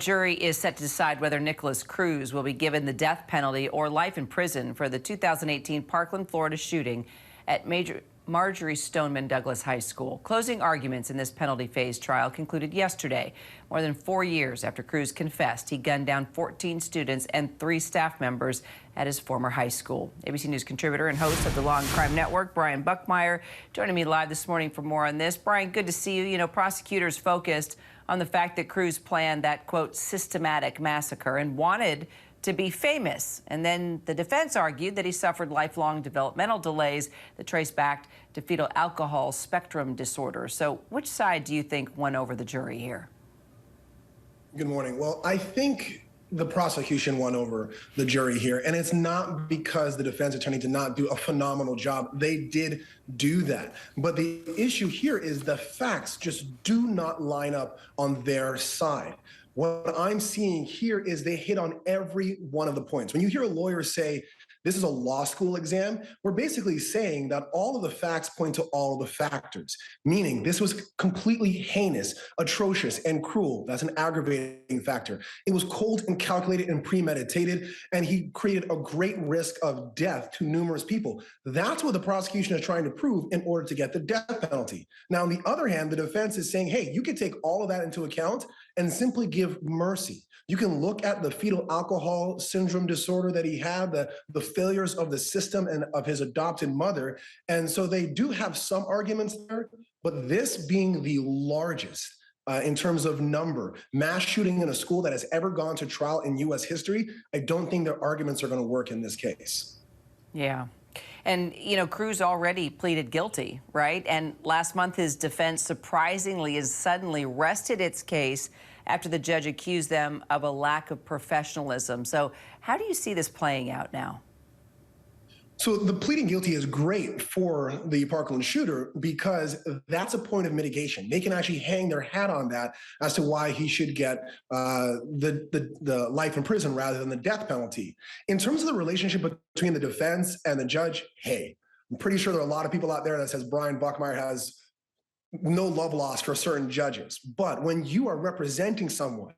Jury is set to decide whether Nikolas Cruz will be given the death penalty or life in prison for the 2018 Parkland, Florida shooting at Marjory Stoneman Douglas High School. Closing arguments in this penalty phase trial concluded yesterday, more than 4 years after Cruz confessed he gunned down 14 students and 3 staff members at his former high school. ABC News contributor and host of the Law and Crime Network, Brian Buckmeyer, joining me live this morning for more on this. Brian, good to see you. You know, prosecutors focused on the fact that Cruz planned that, quote, systematic massacre and wanted to be famous. And then the defense argued that he suffered lifelong developmental delays that trace back to fetal alcohol spectrum disorder. So which side do you think won over the jury here? Good morning. Well, I think the prosecution won over the jury here, and it's not because the defense attorney did not do a phenomenal job. They did do that. But the issue here is the facts just do not line up on their side. What I'm seeing here is they hit on every one of the points. When you hear a lawyer say, this is a law school exam, we're basically saying that all of the facts point to all of the factors, meaning this was completely heinous, atrocious, and cruel. That's an aggravating factor. It was cold and calculated and premeditated, and he created a great risk of death to numerous people. That's what the prosecution is trying to prove in order to get the death penalty. Now, on the other hand, the defense is saying, hey, you could take all of that into account and simply give mercy. You can look at the fetal alcohol syndrome disorder that he had, the failures of the system and of his adopted mother. And so they do have some arguments there, but this being the largest in terms of number, mass shooting in a school that has ever gone to trial in U.S. history, I don't think their arguments are going to work in this case. Yeah. And, you know, Cruz already pleaded guilty, right? And last month, his defense surprisingly has suddenly rested its case after the judge accused them of a lack of professionalism. So how do you see this playing out now? So the pleading guilty is great for the Parkland shooter because that's a point of mitigation. They can actually hang their hat on that as to why he should get the life in prison rather than the death penalty. In terms of the relationship between the defense and the judge, hey, I'm pretty sure there are a lot of people out there that says Brian Buckmeyer has no love lost for certain judges. But when you are representing someone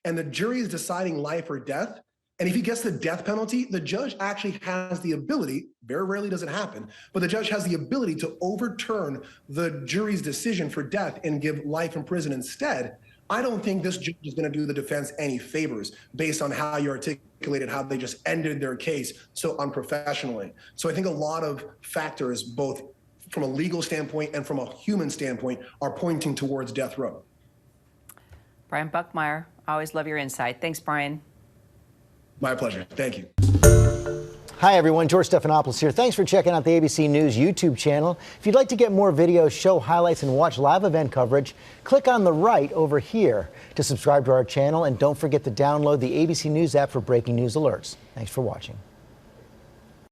and the jury is deciding life or death, and if he gets the death penalty, the judge actually has the ability, very rarely does it happen, but the judge has the ability to overturn the jury's decision for death and give life in prison instead. I don't think this judge is going to do the defense any favors based on how you articulated how they just ended their case so unprofessionally. So I think a lot of factors, both from a legal standpoint and from a human standpoint, are pointing towards death row. Brian Buckmeyer, always love your insight. Thanks, Brian. My pleasure. Thank you. Hi, everyone. George Stephanopoulos here. Thanks for checking out the ABC News YouTube channel. If you'd like to get more videos, show highlights, and watch live event coverage, click on the right over here to subscribe to our channel. And don't forget to download the ABC News app for breaking news alerts. Thanks for watching.